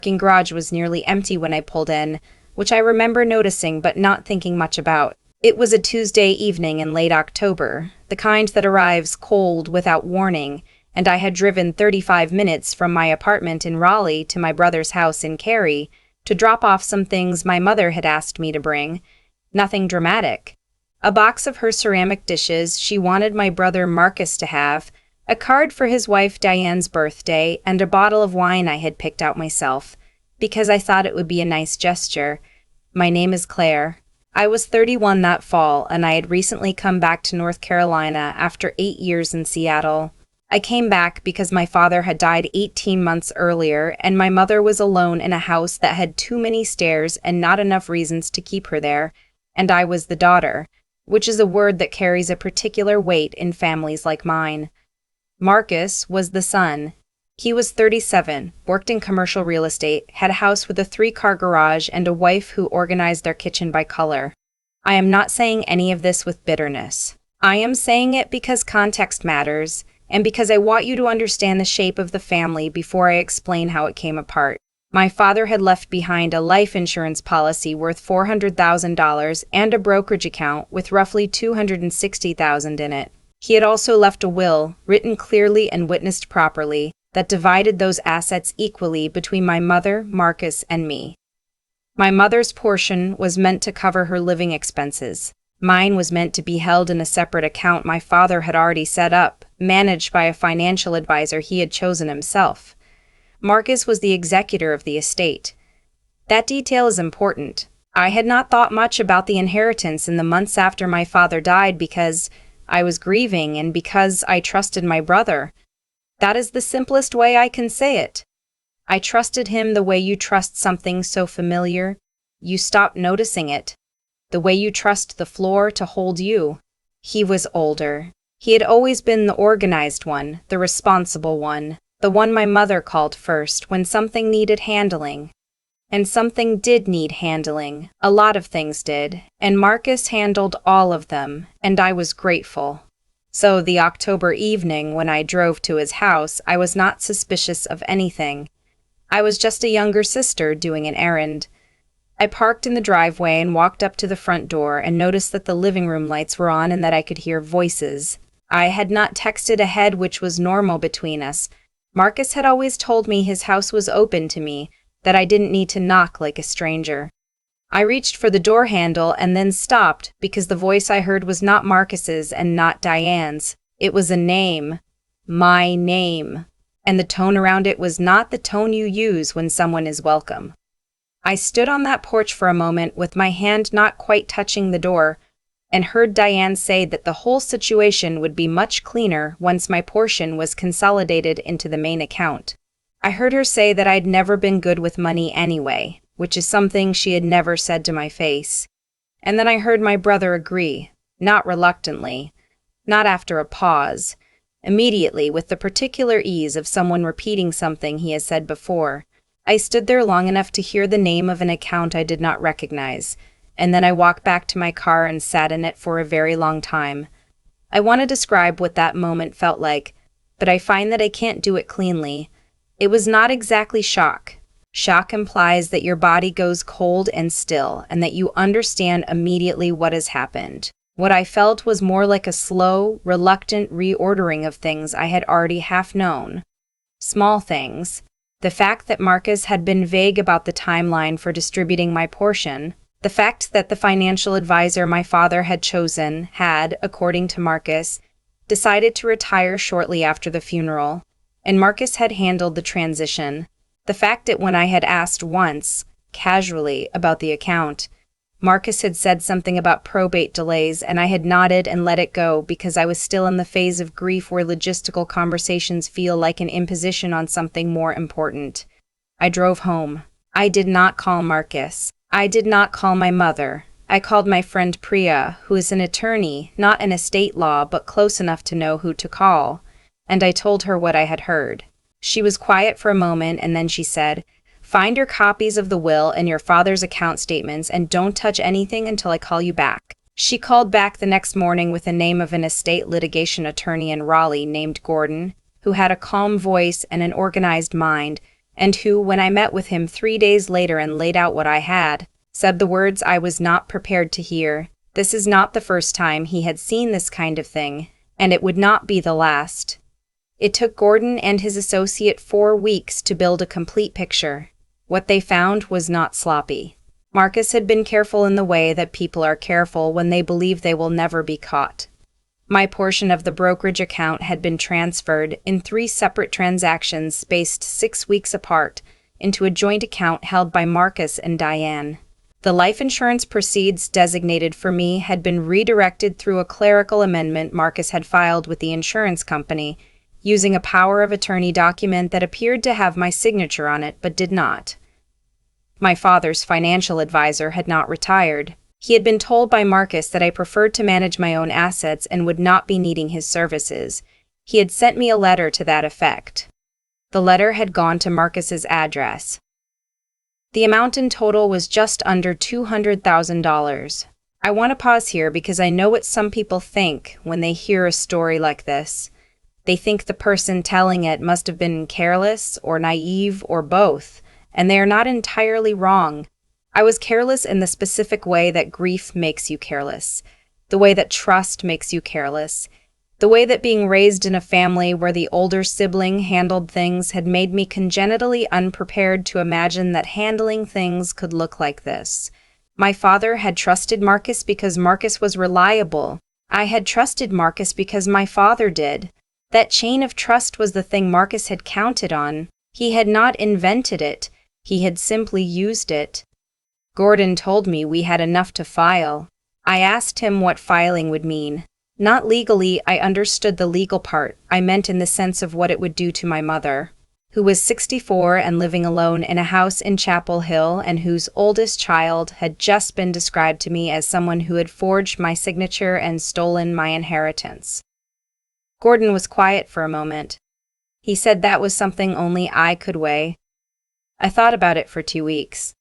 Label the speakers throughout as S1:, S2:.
S1: The garage was nearly empty when I pulled in, which I remember noticing but not thinking much about. It was a Tuesday evening in late October, the kind that arrives cold without warning, and I had driven 35 minutes from my apartment in Raleigh to my brother's house in Cary to drop off some things my mother had asked me to bring. Nothing dramatic. A box of her ceramic dishes she wanted my brother Marcus to have, a card for his wife Diane's birthday, and a bottle of wine I had picked out myself, because I thought it would be a nice gesture. My name is Claire. I was 31 that fall, and I had recently come back to North Carolina after 8 years in Seattle. I came back because my father had died 18 months earlier, and my mother was alone in a house that had too many stairs and not enough reasons to keep her there, and I was the daughter, which is a word that carries a particular weight in families like mine. Marcus was the son. He was 37, worked in commercial real estate, had a house with a 3-car garage, and a wife who organized their kitchen by color. I am not saying any of this with bitterness. I am saying it because context matters, and because I want you to understand the shape of the family before I explain how it came apart. My father had left behind a life insurance policy worth $400,000 and a brokerage account with roughly $260,000 in it. He had also left a will, written clearly and witnessed properly, that divided those assets equally between my mother, Marcus, and me. My mother's portion was meant to cover her living expenses. Mine was meant to be held in a separate account my father had already set up, managed by a financial advisor he had chosen himself. Marcus was the executor of the estate. That detail is important. I had not thought much about the inheritance in the months after my father died because I was grieving and because I trusted my brother. That is the simplest way I can say it. I trusted him the way you trust something so familiar. You stop noticing it. The way you trust the floor to hold you. He was older. He had always been the organized one, the responsible one, the one my mother called first when something needed handling. And something did need handling. A lot of things did, and Marcus handled all of them, and I was grateful. So the October evening when I drove to his house, I was not suspicious of anything. I was just a younger sister doing an errand. I parked in the driveway and walked up to the front door and noticed that the living room lights were on and that I could hear voices. I had not texted ahead, which was normal between us. Marcus had always told me his house was open to me, that I didn't need to knock like a stranger. I reached for the door handle and then stopped because the voice I heard was not Marcus's and not Diane's. It was a name. My name. And the tone around it was not the tone you use when someone is welcome. I stood on that porch for a moment with my hand not quite touching the door and heard Diane say that the whole situation would be much cleaner once my portion was consolidated into the main account. I heard her say that I'd never been good with money anyway, which is something she had never said to my face. And then I heard my brother agree, not reluctantly, not after a pause, immediately with the particular ease of someone repeating something he has said before. I stood there long enough to hear the name of an account I did not recognize, and then I walked back to my car and sat in it for a very long time. I want to describe what that moment felt like, but I find that I can't do it cleanly. It was not exactly shock. Shock implies that your body goes cold and still, and that you understand immediately what has happened. What I felt was more like a slow, reluctant reordering of things I had already half known. Small things. The fact that Marcus had been vague about the timeline for distributing my portion. The fact that the financial advisor my father had chosen had, according to Marcus, decided to retire shortly after the funeral, and Marcus had handled the transition. The fact that when I had asked once, casually, about the account, Marcus had said something about probate delays and I had nodded and let it go because I was still in the phase of grief where logistical conversations feel like an imposition on something more important. I drove home. I did not call Marcus. I did not call my mother. I called my friend Priya, who is an attorney, not in estate law, but close enough to know who to call, and I told her what I had heard. She was quiet for a moment and then she said, "Find your copies of the will and your father's account statements and don't touch anything until I call you back." She called back the next morning with the name of an estate litigation attorney in Raleigh named Gordon, who had a calm voice and an organized mind and who, when I met with him 3 days later and laid out what I had, said the words I was not prepared to hear. This is not the first time he had seen this kind of thing, and it would not be the last. It took Gordon and his associate 4 weeks to build a complete picture. What they found was not sloppy. Marcus had been careful in the way that people are careful when they believe they will never be caught. My portion of the brokerage account had been transferred in 3 separate transactions spaced 6 weeks apart into a joint account held by Marcus and Diane. The life insurance proceeds designated for me had been redirected through a clerical amendment Marcus had filed with the insurance company, using a power of attorney document that appeared to have my signature on it but did not. My father's financial advisor had not retired. He had been told by Marcus that I preferred to manage my own assets and would not be needing his services. He had sent me a letter to that effect. The letter had gone to Marcus's address. The amount in total was just under $200,000. I want to pause here because I know what some people think when they hear a story like this. They think the person telling it must have been careless or naive or both, and they are not entirely wrong. I was careless in the specific way that grief makes you careless, the way that trust makes you careless, the way that being raised in a family where the older sibling handled things had made me congenitally unprepared to imagine that handling things could look like this. My father had trusted Marcus because Marcus was reliable. I had trusted Marcus because my father did. That chain of trust was the thing Marcus had counted on. He had not invented it. He had simply used it. Gordon told me we had enough to file. I asked him what filing would mean. Not legally, I understood the legal part. I meant in the sense of what it would do to my mother, who was 64 and living alone in a house in Chapel Hill and whose oldest child had just been described to me as someone who had forged my signature and stolen my inheritance. Gordon was quiet for a moment. He said that was something only I could weigh. I thought about it for 2 weeks.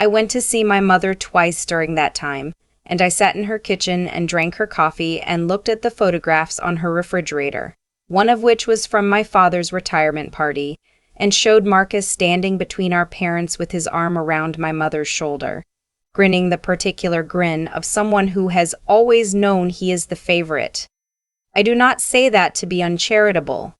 S1: I went to see my mother twice during that time, and I sat in her kitchen and drank her coffee and looked at the photographs on her refrigerator, one of which was from my father's retirement party, and showed Marcus standing between our parents with his arm around my mother's shoulder, grinning the particular grin of someone who has always known he is the favorite. I do not say that to be uncharitable.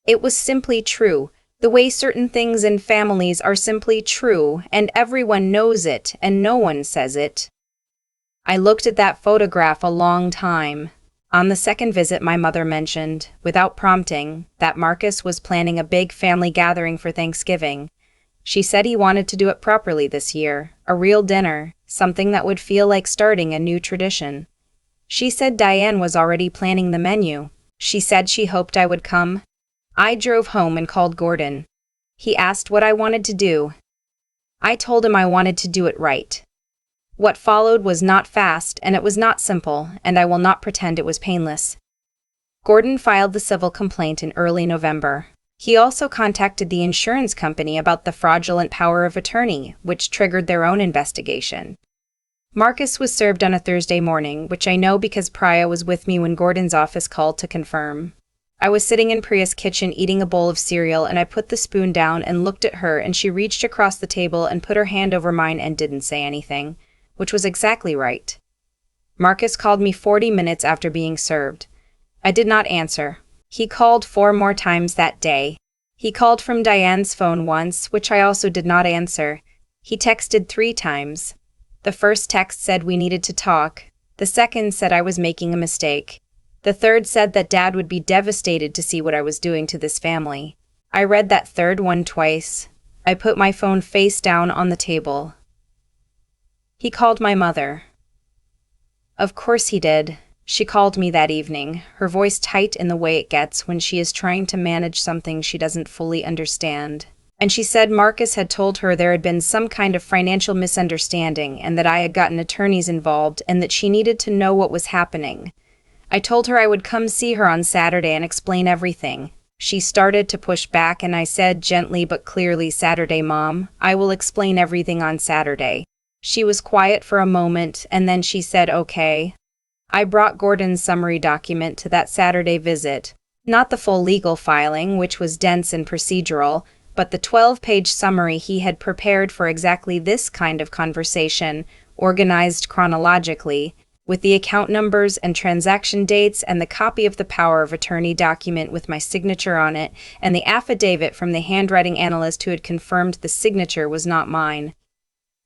S1: It was simply true, the way certain things in families are simply true, and everyone knows it, and no one says it. I looked at that photograph a long time. On the second visit, my mother mentioned, without prompting, that Marcus was planning a big family gathering for Thanksgiving. She said he wanted to do it properly this year, a real dinner, something that would feel like starting a new tradition. She said Diane was already planning the menu. She said she hoped I would come. I drove home and called Gordon. He asked what I wanted to do. I told him I wanted to do it right. What followed was not fast, and it was not simple, and I will not pretend it was painless. Gordon filed the civil complaint in early November. He also contacted the insurance company about the fraudulent power of attorney, which triggered their own investigation. Marcus was served on a Thursday morning, which I know because Priya was with me when Gordon's office called to confirm. I was sitting in Priya's kitchen eating a bowl of cereal, and I put the spoon down and looked at her, and she reached across the table and put her hand over mine and didn't say anything, which was exactly right. Marcus called me 40 minutes after being served. I did not answer. He called 4 more times that day. He called from Diane's phone once, which I also did not answer. He texted 3 times. The first text said we needed to talk. The second said I was making a mistake. The third said that Dad would be devastated to see what I was doing to this family. I read that third one twice. I put my phone face down on the table. He called my mother. Of course he did. She called me that evening, her voice tight in the way it gets when she is trying to manage something she doesn't fully understand. And she said Marcus had told her there had been some kind of financial misunderstanding and that I had gotten attorneys involved and that she needed to know what was happening. I told her I would come see her on Saturday and explain everything. She started to push back and I said gently but clearly, "Saturday, Mom. I will explain everything on Saturday." She was quiet for a moment and then she said, "Okay." I brought Gordon's summary document to that Saturday visit. Not the full legal filing, which was dense and procedural, but the 12-page summary he had prepared for exactly this kind of conversation, organized chronologically, with the account numbers and transaction dates and the copy of the power of attorney document with my signature on it, and the affidavit from the handwriting analyst who had confirmed the signature was not mine.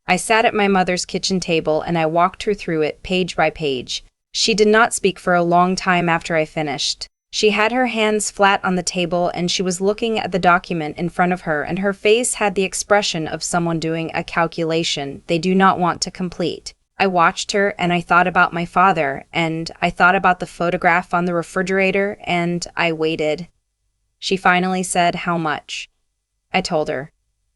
S1: I sat at my mother's kitchen table and I walked her through it page by page. She did not speak for a long time after I finished. She had her hands flat on the table and she was looking at the document in front of her, and her face had the expression of someone doing a calculation they do not want to complete. I watched her and I thought about my father, and I thought about the photograph on the refrigerator, and I waited. She finally said, "How much?" I told her.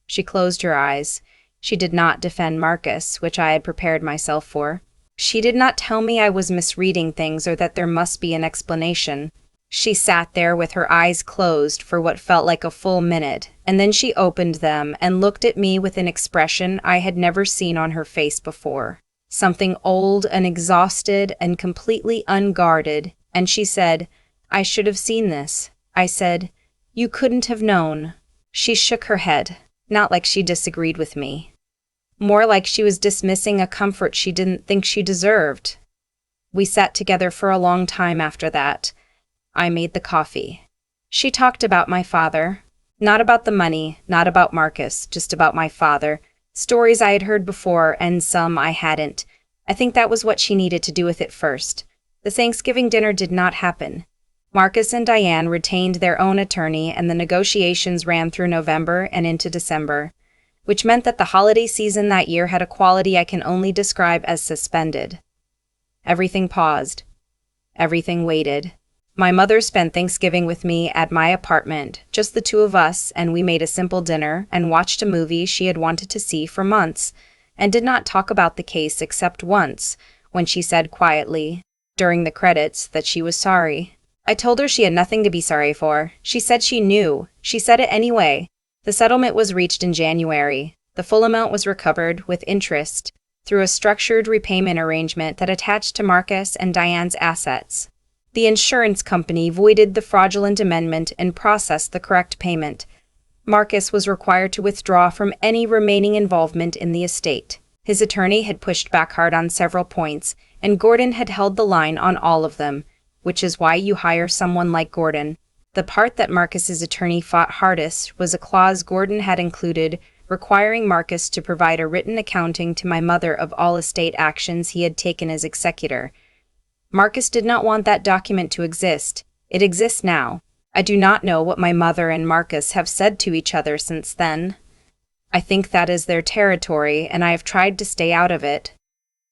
S1: She closed her eyes. She did not defend Marcus, which I had prepared myself for. She did not tell me I was misreading things or that there must be an explanation. She sat there with her eyes closed for what felt like a full minute, and then she opened them and looked at me with an expression I had never seen on her face before. Something old and exhausted and completely unguarded, and she said, "I should have seen this." I said, "You couldn't have known." She shook her head, not like she disagreed with me. More like she was dismissing a comfort she didn't think she deserved. We sat together for a long time after that. I made the coffee. She talked about my father. Not about the money, not about Marcus, just about my father. Stories I had heard before, and some I hadn't. I think that was what she needed to do with it first. The Thanksgiving dinner did not happen. Marcus and Diane retained their own attorney, and the negotiations ran through November and into December, which meant that the holiday season that year had a quality I can only describe as suspended. Everything paused. Everything waited. My mother spent Thanksgiving with me at my apartment, just the two of us, and we made a simple dinner and watched a movie she had wanted to see for months, and did not talk about the case except once, when she said quietly, during the credits, that she was sorry. I told her she had nothing to be sorry for. She said she knew. She said it anyway. The settlement was reached in January. The full amount was recovered, with interest, through a structured repayment arrangement that attached to Marcus and Diane's assets. The insurance company voided the fraudulent amendment and processed the correct payment. Marcus was required to withdraw from any remaining involvement in the estate. His attorney had pushed back hard on several points, and Gordon had held the line on all of them, which is why you hire someone like Gordon. The part that Marcus's attorney fought hardest was a clause Gordon had included requiring Marcus to provide a written accounting to my mother of all estate actions he had taken as executor. Marcus did not want that document to exist. It exists now. I do not know what my mother and Marcus have said to each other since then. I think that is their territory, and I have tried to stay out of it.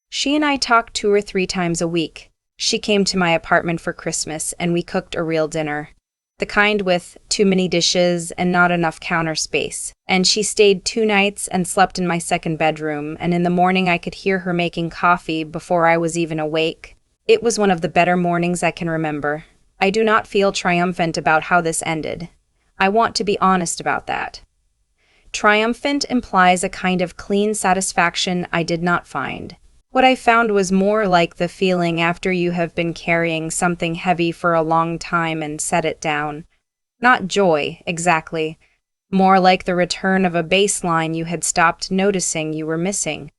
S1: She and I talked 2 or 3 times a week. She came to my apartment for Christmas, and we cooked a real dinner. The kind with too many dishes and not enough counter space. And she stayed 2 nights and slept in my second bedroom, and in the morning I could hear her making coffee before I was even awake. It was one of the better mornings I can remember. I do not feel triumphant about how this ended. I want to be honest about that. Triumphant implies a kind of clean satisfaction I did not find. What I found was more like the feeling after you have been carrying something heavy for a long time and set it down. Not joy, exactly. More like the return of a baseline you had stopped noticing you were missing.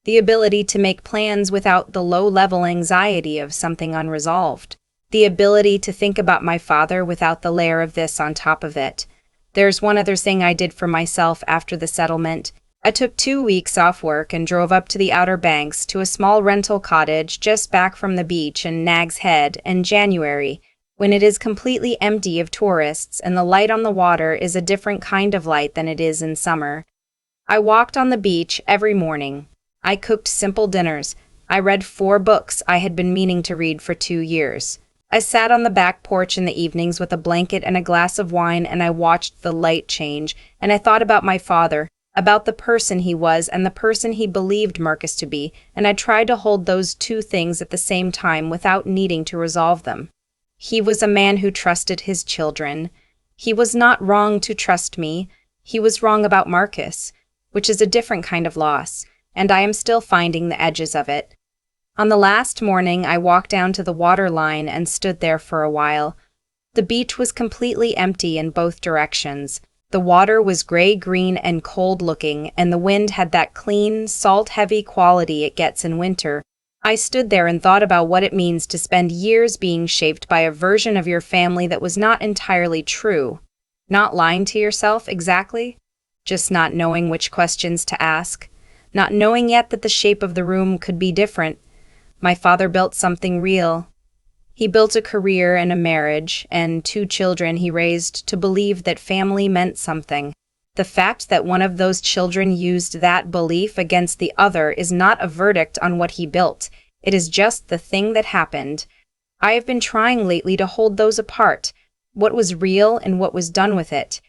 S1: The ability to make plans without the low-level anxiety of something unresolved. The ability to think about my father without the layer of this on top of it. There's one other thing I did for myself after the settlement. I took 2 weeks off work and drove up to the Outer Banks to a small rental cottage just back from the beach in Nag's Head in January, when it is completely empty of tourists and the light on the water is a different kind of light than it is in summer. I walked on the beach every morning. I cooked simple dinners. I read 4 books I had been meaning to read for 2 years. I sat on the back porch in the evenings with a blanket and a glass of wine, and I watched the light change, and I thought about my father, about the person he was and the person he believed Marcus to be, and I tried to hold those 2 things at the same time without needing to resolve them. He was a man who trusted his children. He was not wrong to trust me. He was wrong about Marcus, which is a different kind of loss, and I am still finding the edges of it. On the last morning, I walked down to the water line and stood there for a while. The beach was completely empty in both directions. The water was gray-green and cold-looking, and the wind had that clean, salt-heavy quality it gets in winter. I stood there and thought about what it means to spend years being shaped by a version of your family that was not entirely true. Not lying to yourself, exactly. Just not knowing which questions to ask. Not knowing yet that the shape of the room could be different. My father built something real. He built a career and a marriage, and 2 children he raised to believe that family meant something. The fact that one of those children used that belief against the other is not a verdict on what he built. It is just the thing that happened. I have been trying lately to hold those apart, what was real and what was done with it,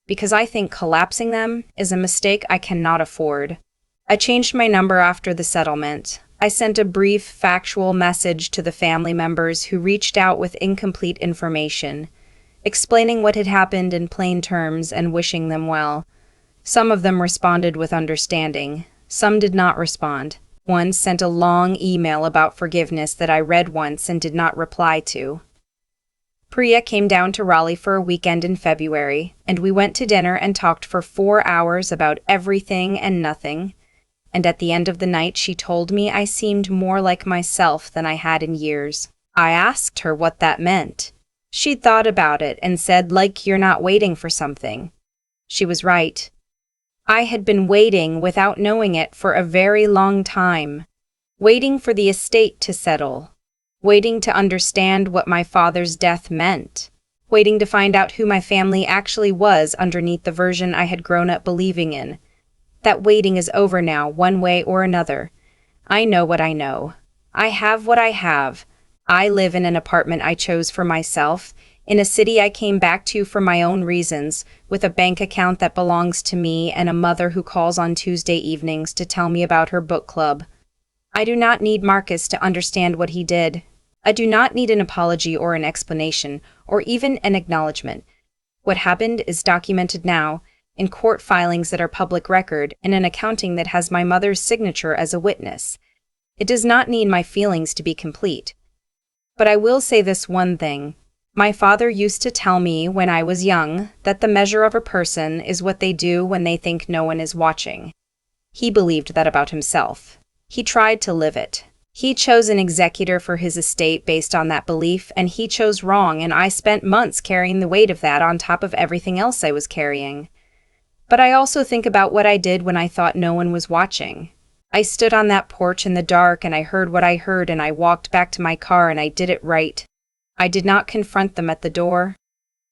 S1: because I think collapsing them is a mistake I cannot afford. I changed my number after the settlement. I sent a brief, factual message to the family members who reached out with incomplete information, explaining what had happened in plain terms and wishing them well. Some of them responded with understanding. Some did not respond. One sent a long email about forgiveness that I read once and did not reply to. Priya came down to Raleigh for a weekend in February, and we went to dinner and talked for 4 hours about everything and nothing. And at the end of the night she told me I seemed more like myself than I had in years. I asked her what that meant. She'd thought about it and said, like you're not waiting for something. She was right. I had been waiting without knowing it for a very long time. Waiting for the estate to settle. Waiting to understand what my father's death meant. Waiting to find out who my family actually was underneath the version I had grown up believing in. That waiting is over now, one way or another. I know what I know. I have what I have. I live in an apartment I chose for myself, in a city I came back to for my own reasons, with a bank account that belongs to me and a mother who calls on Tuesday evenings to tell me about her book club. I do not need Marcus to understand what he did. I do not need an apology or an explanation, or even an acknowledgement. What happened is documented now, in court filings that are public record, and an accounting that has my mother's signature as a witness. It does not need my feelings to be complete. But I will say this one thing. My father used to tell me when I was young that the measure of a person is what they do when they think no one is watching. He believed that about himself. He tried to live it. He chose an executor for his estate based on that belief, and he chose wrong, and I spent months carrying the weight of that on top of everything else I was carrying. But I also think about what I did when I thought no one was watching. I stood on that porch in the dark and I heard what I heard, and I walked back to my car and I did it right. I did not confront them at the door.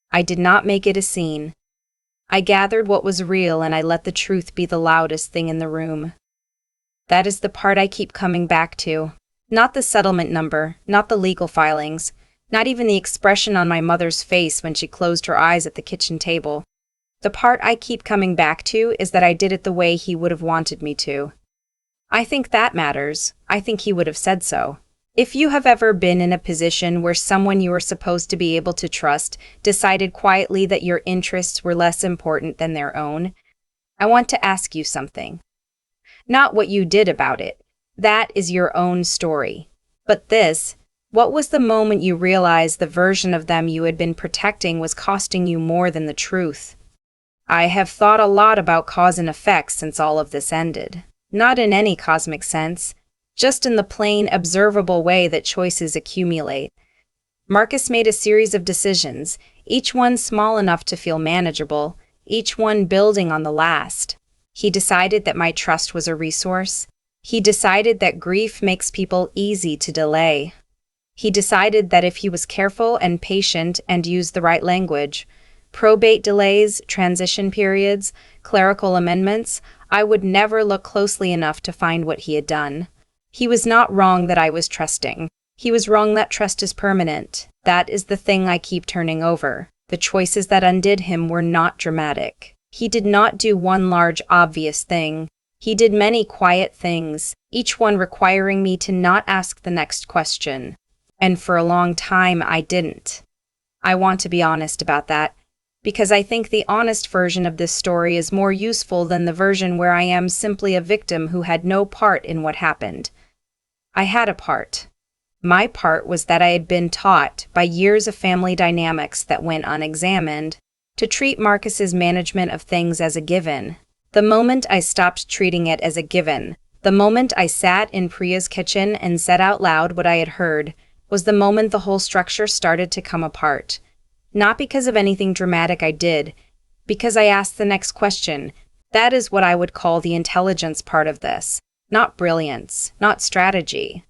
S1: I did not make it a scene. I gathered what was real and I let the truth be the loudest thing in the room. That is the part I keep coming back to. Not the settlement number, not the legal filings, not even the expression on my mother's face when she closed her eyes at the kitchen table. The part I keep coming back to is that I did it the way he would have wanted me to. I think that matters. I think he would have said so. If you have ever been in a position where someone you were supposed to be able to trust decided quietly that your interests were less important than their own, I want to ask you something. Not what you did about it. That is your own story. But this, what was the moment you realized the version of them you had been protecting was costing you more than the truth? I have thought a lot about cause and effect since all of this ended. Not in any cosmic sense, just in the plain, observable way that choices accumulate. Marcus made a series of decisions, each one small enough to feel manageable, each one building on the last. He decided that my trust was a resource. He decided that grief makes people easy to delay. He decided that if he was careful and patient and used the right language, probate delays, transition periods, clerical amendments, I would never look closely enough to find what he had done. He was not wrong that I was trusting. He was wrong that trust is permanent. That is the thing I keep turning over. The choices that undid him were not dramatic. He did not do one large, obvious thing. He did many quiet things, each one requiring me to not ask the next question. And for a long time, I didn't. I want to be honest about that, because I think the honest version of this story is more useful than the version where I am simply a victim who had no part in what happened. I had a part. My part was that I had been taught, by years of family dynamics that went unexamined, to treat Marcus's management of things as a given. The moment I stopped treating it as a given, the moment I sat in Priya's kitchen and said out loud what I had heard, was the moment the whole structure started to come apart. Not because of anything dramatic I did, because I asked the next question. That is what I would call the intelligence part of this. Not brilliance, not strategy.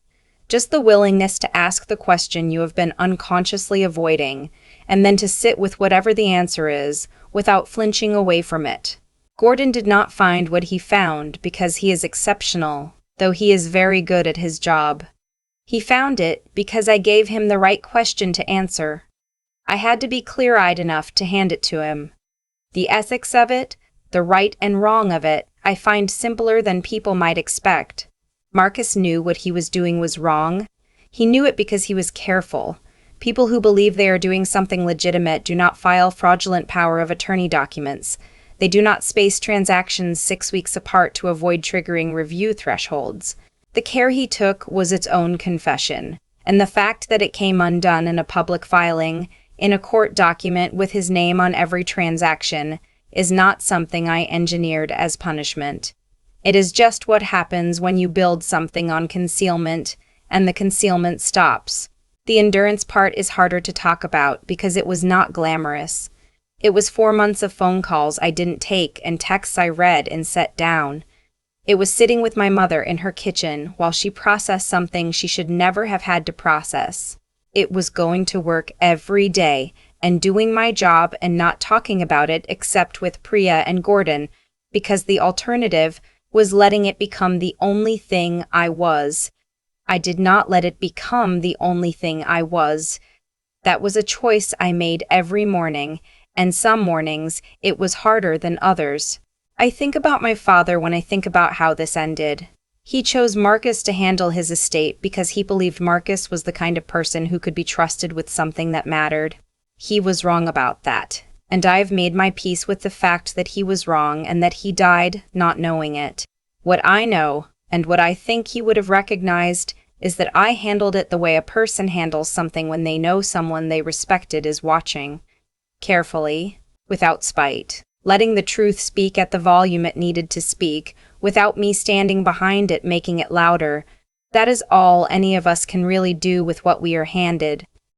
S1: Just the willingness to ask the question you have been unconsciously avoiding, and then to sit with whatever the answer is, without flinching away from it. Gordon did not find what he found because he is exceptional, though he is very good at his job. He found it because I gave him the right question to answer. I had to be clear-eyed enough to hand it to him. The ethics of it, the right and wrong of it, I find simpler than people might expect. Marcus knew what he was doing was wrong. He knew it because he was careful. People who believe they are doing something legitimate do not file fraudulent power of attorney documents. They do not space transactions 6 weeks apart to avoid triggering review thresholds. The care he took was its own confession, and the fact that it came undone in a public filing, in a court document with his name on every transaction, is not something I engineered as punishment. It is just what happens when you build something on concealment, and the concealment stops. The endurance part is harder to talk about because it was not glamorous. It was 4 months of phone calls I didn't take and texts I read and set down. It was sitting with my mother in her kitchen while she processed something she should never have had to process. It was going to work every day and doing my job and not talking about it except with Priya and Gordon, because the alternative was letting it become the only thing I was. I did not let it become the only thing I was. That was a choice I made every morning, and some mornings it was harder than others. I think about my father when I think about how this ended. He chose Marcus to handle his estate because he believed Marcus was the kind of person who could be trusted with something that mattered. He was wrong about that, and I've made my peace with the fact that he was wrong and that he died not knowing it. What I know, and what I think he would have recognized, is that I handled it the way a person handles something when they know someone they respected is watching. Carefully, without spite, letting the truth speak at the volume it needed to speak, without me standing behind it making it louder. That is all any of us can really do with what we are handed.